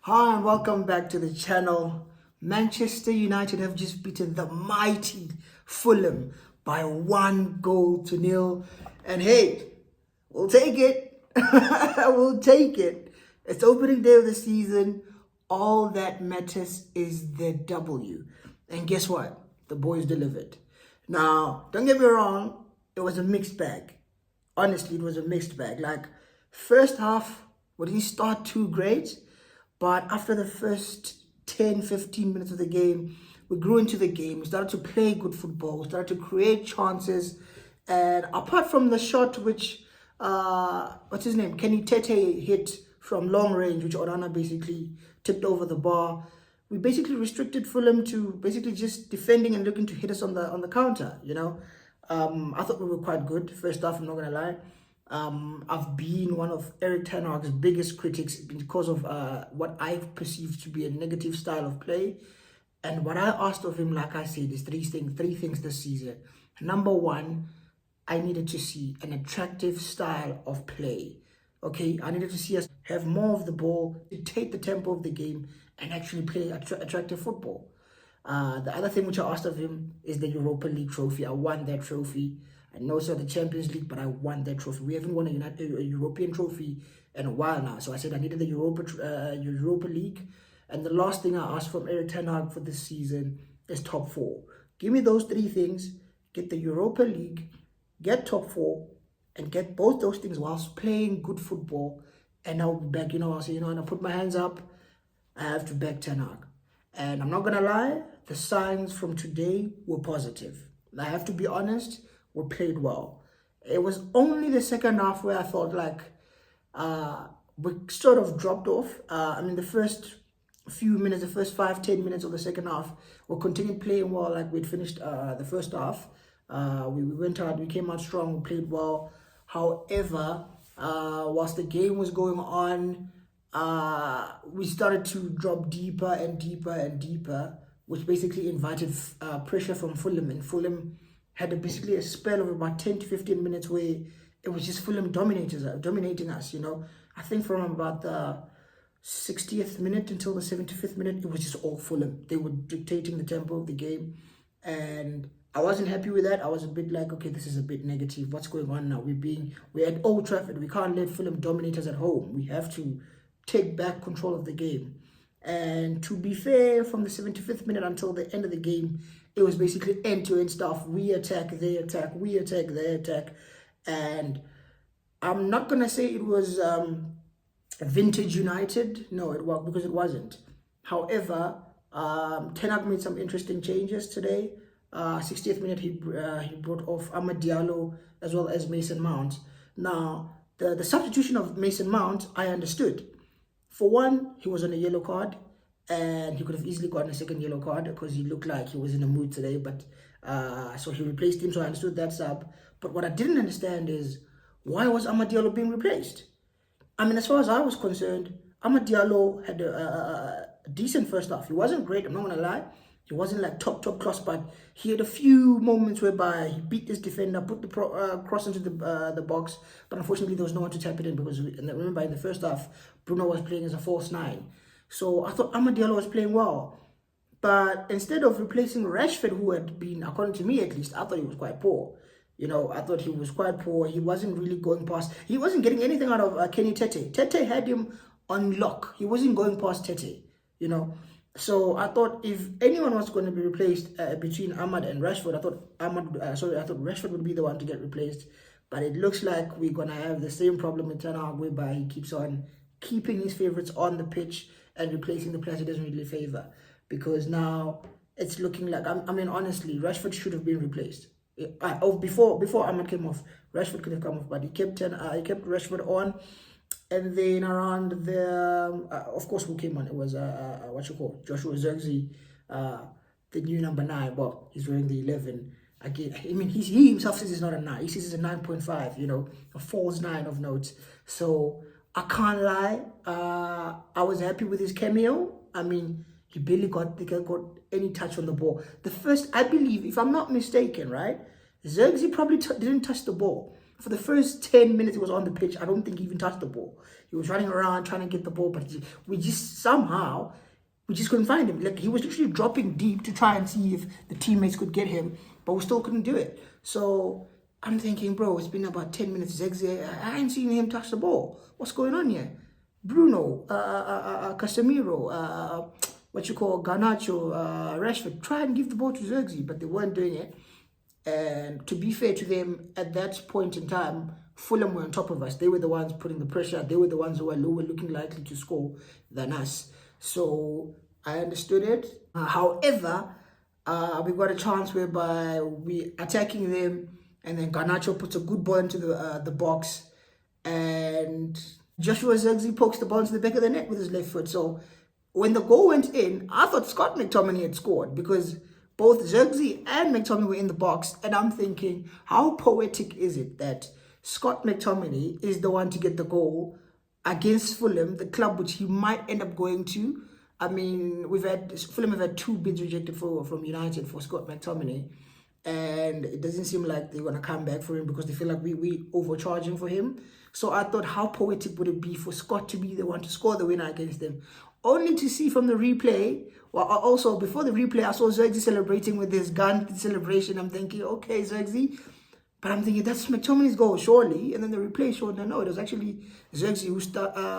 Hi and welcome back to the channel. Manchester United have just beaten the mighty Fulham by 1-0. And hey, we'll take it. We'll take it. It's opening day of the season. All that matters is the W. And guess what? The boys delivered. Now, don't get me wrong, it was a mixed bag. Honestly, it was a mixed bag. Like, first half, we didn't start too great. But after the first 10, 15 minutes of the game, we grew into the game. We started to play good football. We started to create chances. And apart from the shot which, what's his name? Kenny Tete hit from long range, which Orana basically tipped over the bar. We basically restricted Fulham to basically just defending and looking to hit us on the counter. I thought we were quite good first half, I'm not going to lie. I've been one of Eric Ten Hag's biggest critics because of what I've perceived to be a negative style of play. And what I asked of him, like I said, is three things this season. Number one, I needed to see an attractive style of play. Okay, I needed to see us have more of the ball, dictate the tempo of the game, and actually play attractive football. The other thing which I asked of him is the Europa League trophy. I won that trophy. I know it's not the Champions League, but I won that trophy. We haven't won a European trophy in a while now. So I said I needed the Europa League. And the last thing I asked from Eric Ten Hag for this season is top four. Give me those three things. Get the Europa League, get top four, and get both those things whilst playing good football. And I'll be back, I'll say, and I put my hands up. I have to back Ten Hag. And I'm not going to lie, the signs from today were positive. I have to be honest, we played well. It was only the second half where I thought like we sort of dropped off. The first few minutes, the first 5-10 minutes of the second half, we continued playing well like we'd finished the first half. We went out, we came out strong, we played well. However, whilst the game was going on, we started to drop deeper and deeper and deeper, which basically invited pressure from Fulham. And Fulham had basically a spell of about 10 to 15 minutes where it was just Fulham dominating us. I think from about the 60th minute until the 75th minute, it was just all Fulham. They were dictating the tempo of the game. And I wasn't happy with that. I was a bit like, okay, this is a bit negative. What's going on now? We're at Old Trafford. We can't let Fulham dominate us at home. We have to take back control of the game. And to be fair, from the 75th minute until the end of the game, it was basically end-to-end stuff. We attack, they attack, we attack, they attack. And I'm not going to say it was vintage United. No, it was, because it wasn't. However, Ten Hag made some interesting changes today. 60th minute, he brought off Amad Diallo as well as Mason Mount. Now, the substitution of Mason Mount, I understood. For one, he was on a yellow card, and he could have easily gotten a second yellow card because he looked like he was in a mood today. But so he replaced him, so I understood that sub. But what I didn't understand is, why was Amad Diallo being replaced? As far as I was concerned, Amad Diallo had a decent first half. He wasn't great, I'm not going to lie. He wasn't like top class, but he had a few moments whereby he beat this defender, put the cross into the box, but unfortunately there was no one to tap it in because remember in the first half Bruno was playing as a false nine. So I thought Amad Diallo was playing well, but instead of replacing Rashford, who had been, according to me at least, I thought he was quite poor. I thought he was quite poor. He wasn't really going past. He wasn't getting anything out of Kenny Tete. Tete had him on lock. He wasn't going past Tete. So I thought if anyone was going to be replaced between Ahmad and Rashford, I thought Rashford would be the one to get replaced. But it looks like we're going to have the same problem in Ten Hag, whereby he keeps on keeping his favourites on the pitch and replacing the players he doesn't really favour. Because now it's looking like, honestly, Rashford should have been replaced. Before Ahmad came off, Rashford could have come off, but he kept Rashford on. And then around the, of course, who came on? It was, Joshua Zirkzee, the new number 9. Well, he's wearing the 11. Again, he himself says it's not a 9. He says it's a 9.5, a false 9 of notes. So, I can't lie. I was happy with his cameo. He barely got any touch on the ball. The first, I believe, if I'm not mistaken, right, Zirkzee probably didn't touch the ball For the first 10 minutes he was on the pitch, I don't think he even touched the ball. He was running around trying to get the ball, but we just couldn't find him. Like, he was literally dropping deep to try and see if the teammates could get him, but we still couldn't do it. So I'm thinking, bro, it's been about 10 minutes. Zirkzee, I ain't seen him touch the ball. What's going on here? Bruno, Casemiro, Garnacho, Rashford, try and give the ball to Zirkzee, but they weren't doing it. And to be fair to them, at that point in time, Fulham were on top of us. They were the ones putting the pressure. They were the ones who were lower, looking likely to score than us. So I understood it. However, we got a chance whereby we attacking them, and then Garnacho puts a good ball into the box, and Joshua Zirkzee pokes the ball into the back of the net with his left foot. So when the goal went in, I thought Scott McTominay had scored because both Zirkzee and McTominay were in the box, and I'm thinking, how poetic is it that Scott McTominay is the one to get the goal against Fulham, the club which he might end up going to. I mean, Fulham have had 2 bids rejected from United for Scott McTominay, and it doesn't seem like they're going to come back for him because they feel like we overcharging for him. So I thought, how poetic would it be for Scott to be the one to score the winner against them? Only to see from the replay, well, also before the replay, I saw Zirkzee celebrating with his gun celebration. I'm thinking, okay, Zirkzee. But I'm thinking, that's McTominay's goal, surely. And then the replay showed, no, it was actually Zirkzee who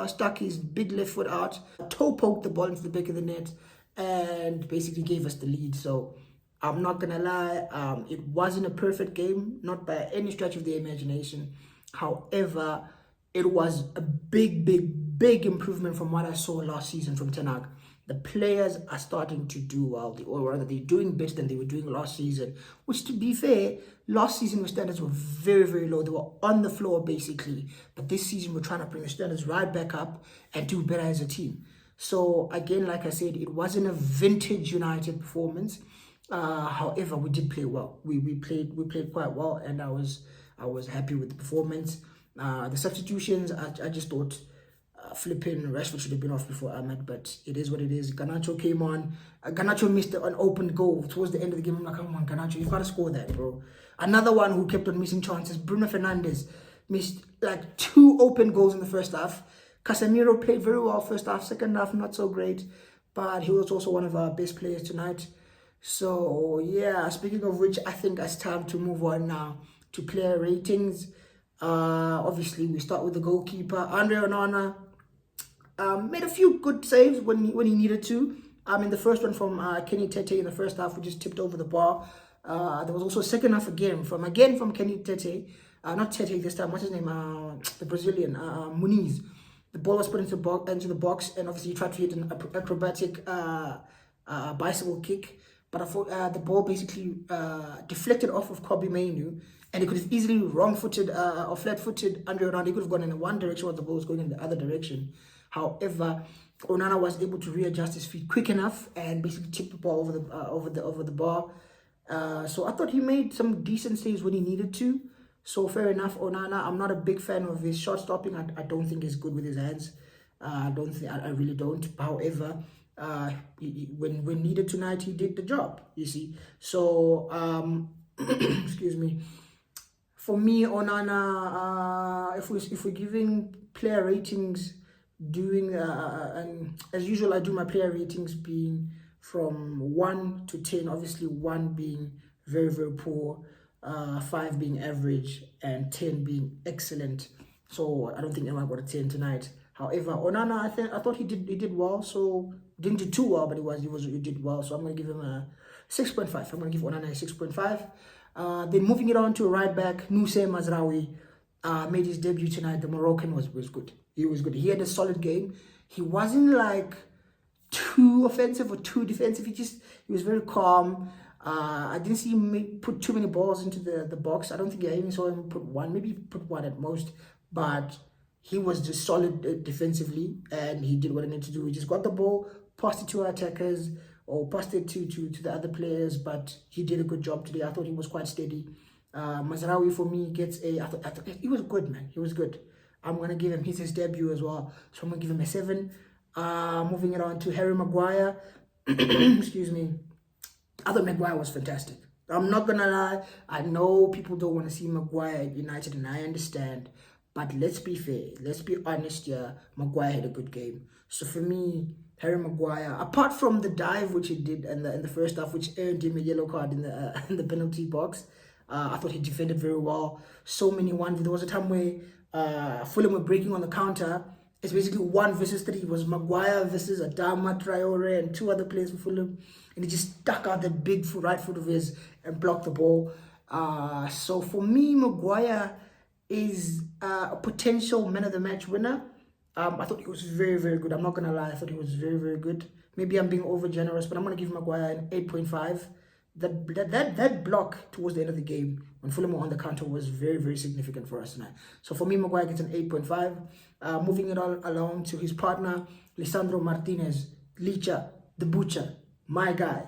stuck his big left foot out, toe poked the ball into the back of the net, and basically gave us the lead. So I'm not going to lie, it wasn't a perfect game, not by any stretch of the imagination. However, it was a big improvement from what I saw last season from Ten Hag. The players are starting to do well, or rather they're doing better than they were doing last season, which, to be fair, last season the standards were very low. They were on the floor basically, but this season we're trying to bring the standards right back up and do better as a team. So again, like I said, it wasn't a vintage United performance. However, we did play well. We played quite well, and I was happy with the performance. The substitutions, I just thought flipping Rashford should have been off before Ahmed, but it is what it is. Garnacho came on. Garnacho missed an open goal towards the end of the game. I'm like, come on, Garnacho, you've got to score that, bro. Another one who kept on missing chances, Bruno Fernandes, missed like 2 open goals in the first half. Casemiro played very well first half. Second half, not so great, but he was also one of our best players tonight. So yeah, speaking of which, I think it's time to move on now to player ratings. Obviously, we start with the goalkeeper, Andre Onana. Made a few good saves when he needed to. In the first one from Kenny Tete in the first half, we just tipped over the bar. There was also a second half again from Kenny Tete. Not Tete this time. What's his name? The Brazilian, Muniz. The ball was put into the box, and obviously he tried to hit an acrobatic bicycle kick, but I thought the ball basically deflected off of Kobe Mainu, and he could have easily wrong-footed or flat-footed Andre Onana. He could have gone in one direction while the ball was going in the other direction. However, Onana was able to readjust his feet quick enough and basically tip the ball over the bar. So I thought he made some decent saves when he needed to. So fair enough, Onana. I'm not a big fan of his shot stopping. I don't think he's good with his hands. I really don't. However, when needed tonight, he did the job. You see. So excuse me. For me, Onana, if we're giving player ratings, and as usual, I do my player ratings being from 1 to 10. Obviously, 1 being very poor, 5 being average, and 10 being excellent. So I don't think anyone got a 10 tonight. However, Onana, I thought he did well. So didn't do too well, but he did well. So I'm gonna give him a 6.5. I'm gonna give Onana a 6.5. Then moving it on to a right back, Nusay Mazraoui made his debut tonight. The Moroccan was good. He was good. He had a solid game. He wasn't like too offensive or too defensive. He was very calm. I didn't see him put too many balls into the box. I don't think I even saw him put one. Maybe he put one at most. But he was just solid defensively, and he did what he needed to do. He just got the ball, passed it to our attackers, or passed it to the other players. But he did a good job today. I thought he was quite steady. Mazraoui for me gets I thought he was good, man. He was good. I'm gonna give him his debut as well, so I'm gonna give him a 7. Moving it on to Harry Maguire. Excuse me. I thought Maguire was fantastic. I'm not gonna lie. I know people don't want to see Maguire at United, and I understand. But let's be fair. Let's be honest here. Maguire had a good game. So for me, Harry Maguire, apart from the dive which he did in the first half, which earned him a yellow card in the in the penalty box, I thought he defended very well. So many one. There was a time where Fulham were breaking on the counter. It's basically 1 versus 3. It was Maguire versus Adama Traore and 2 other players for Fulham, and he just stuck out that big right foot of his and blocked the ball. So for me, Maguire is a potential man of the match winner. I thought he was very, very good. I'm not gonna lie, I thought he was very, very good. Maybe I'm being over generous, but I'm gonna give Maguire an 8.5. That block towards the end of the game when Fulham were on the counter was very, very significant for us tonight. So for me, Maguire gets an 8.5. Moving it all along to his partner, Lisandro Martinez, Licha, the Butcher, my guy.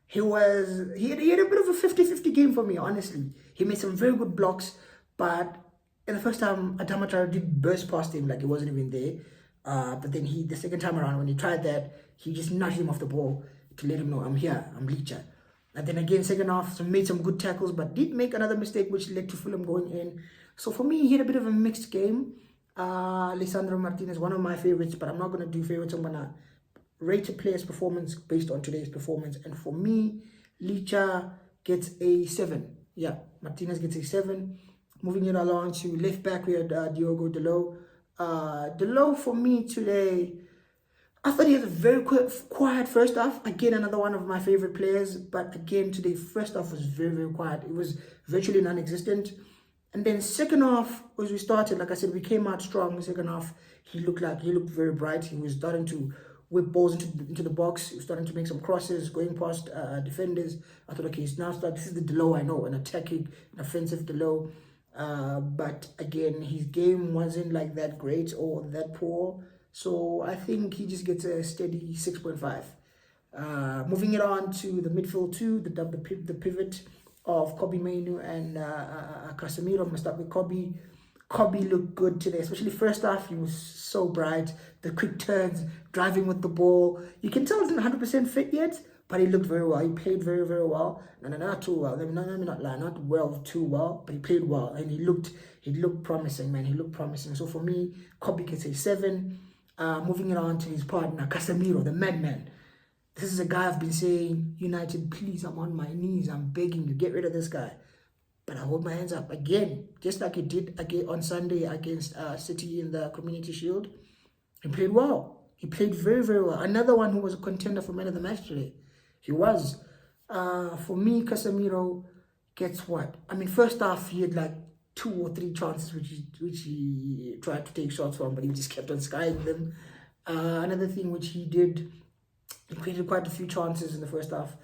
He had a bit of a 50-50 game for me, honestly. He made some very good blocks, but in the first time, Adama Traore did burst past him like he wasn't even there. But then the second time around, when he tried that, he just nudged him off the ball to let him know, I'm here, I'm Licha. And then again, second half, made some good tackles, but did make another mistake, which led to Fulham going in. So for me, he had a bit of a mixed game. Lisandro Martinez, one of my favorites, but I'm not going to do favorites. I'm going to rate a player's performance based on today's performance. And for me, Licha gets a 7. Yeah, Martinez gets a 7. Moving it along to left back, we had Diogo Dalot. Dalot, for me today, I thought he had a very quiet first half. Again, another one of my favorite players. But again, today, first half was very, very quiet. It was virtually non-existent. And then second half, as we started, like I said, we came out strong. Second half, he looked very bright. He was starting to whip balls into the box. He was starting to make some crosses, going past defenders. I thought, okay, he's now starting. This is the Dalot I know, an attacking, an offensive Dalot. But again, his game wasn't like that great or that poor. So I think he just gets a steady 6.5. Moving it on to the midfield two, the pivot of Kobe Mainu and Casemiro. I'm going to start with Kobe. Kobe looked good today, especially first half. He was so bright. The quick turns, driving with the ball. You can tell he's not 100% fit yet, but he looked very well. He played very, very well. No, not too well. Let me not lie. Not well, too well, but he played well. And he looked promising, man. He looked promising. So for me, Kobe gets a 7. Moving it on to his partner, Casemiro, the madman. This is a guy I've been saying, United, please, I'm on my knees. I'm begging you, get rid of this guy. But I hold my hands up again, just like he did again on Sunday against City in the Community Shield. He played well. He played very, very well. Another one who was a contender for man of the match today. He was. For me, Casemiro gets what? I mean, first half, he had like 2 or 3 chances which he tried to take shots from, but he just kept on skying them. Another thing which he did, he created quite a few chances in the first half.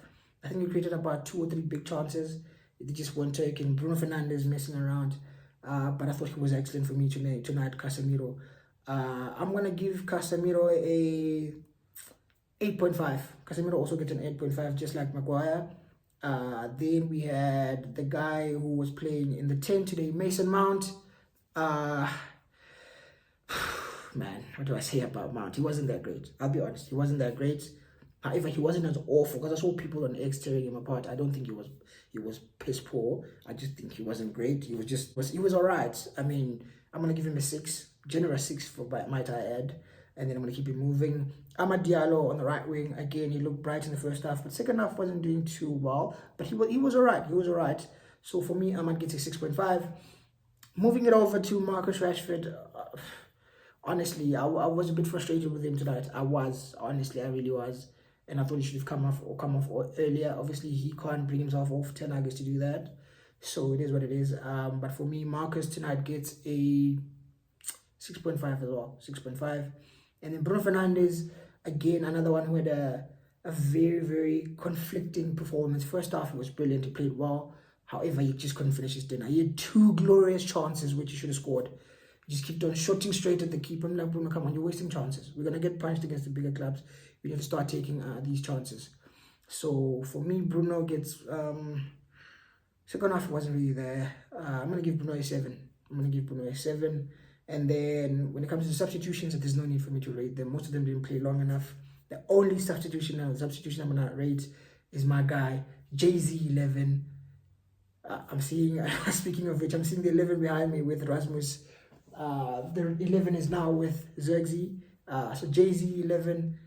I think he created about 2 or 3 big chances. They just weren't taken. Bruno Fernandes messing around. But I thought he was excellent for me tonight, Casemiro. I'm going to give Casemiro a 8.5. Casemiro also gets an 8.5, just like Maguire. Then we had the guy who was playing in the 10 today, Mason Mount. Man, what do I say about Mount? He wasn't that great. I'll be honest. He wasn't that great. However, he wasn't as awful, because I saw people on X tearing him apart. I don't think he was piss poor. I just think he wasn't great. He was all right. I mean, I'm going to give him a 6. Generous 6, might I add. And then I'm going to keep him moving. Amad Diallo on the right wing. Again, he looked bright in the first half, but second half wasn't doing too well. But he was all right. He was all right. So for me, Amad gets a 6.5. Moving it over to Marcus Rashford. Honestly, I was a bit frustrated with him tonight. I really was. And I thought he should have come off earlier. Obviously, he can't bring himself off 10 August to do that. So it is what it is. But for me, Marcus tonight gets a 6.5 as well. 6.5. And then Bruno Fernandes, again, another one who had a very, very conflicting performance. First half, he was brilliant. He played well. However, he just couldn't finish his dinner. He had 2 glorious chances, which he should have scored. He just kept on shooting straight at the keeper. I'm like, Bruno, come on, you're wasting chances. We're going to get punched against the bigger clubs. We have to start taking these chances. So for me, Bruno gets... second half wasn't really there. I'm going to give Bruno a 7. And then when it comes to substitutions, there's no need for me to rate them. Most of them didn't play long enough. The only substitution I'm going to rate is my guy, Jay-Z 11. I'm seeing, speaking of which, I'm seeing the 11 behind me with Rasmus. The 11 is now with Zirkzee. So Jay-Z 11.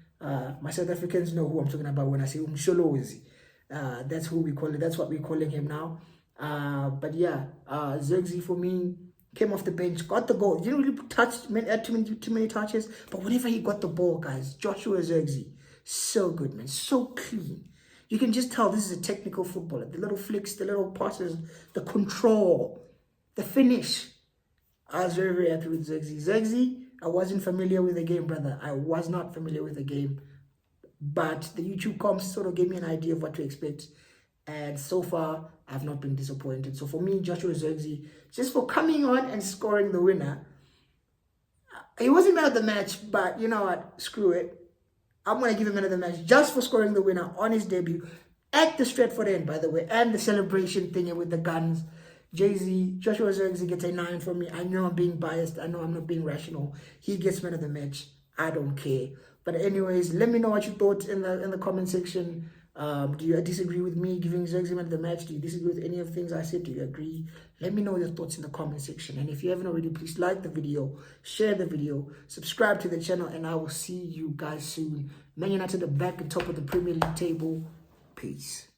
My South Africans know who I'm talking about when I say Umsholozi. That's who we call it. That's what we're calling him now. But yeah, Zirkzee for me came off the bench, got the goal. Didn't really touch too many touches, but whenever he got the ball, guys, Joshua Zirkzee, so good, man, so clean. You can just tell this is a technical footballer. The little flicks, the little passes, the control, the finish. I was very, very happy with Zirkzee. Zirkzee, I wasn't familiar with the game, brother. I was not familiar with the game. But the YouTube comps sort of gave me an idea of what to expect. And so far, I've not been disappointed. So for me, Joshua Zirkzee, just for coming on and scoring the winner, he wasn't man of the match, but you know what? Screw it. I'm going to give him man of the match just for scoring the winner on his debut at the Stratford end, by the way, and the celebration thingy with the guns. Joshua Zirkzee gets a 9 from me. I know I'm being biased. I know I'm not being rational. He gets man of the match. I don't care. But anyways, let me know what you thought in the comment section. Do you disagree with me giving Zirkzee man of the match? Do you disagree with any of the things I said? Do you agree? Let me know your thoughts in the comment section. And if you haven't already, please like the video, share the video, subscribe to the channel, and I will see you guys soon. Man United are back at top of the Premier League table. Peace.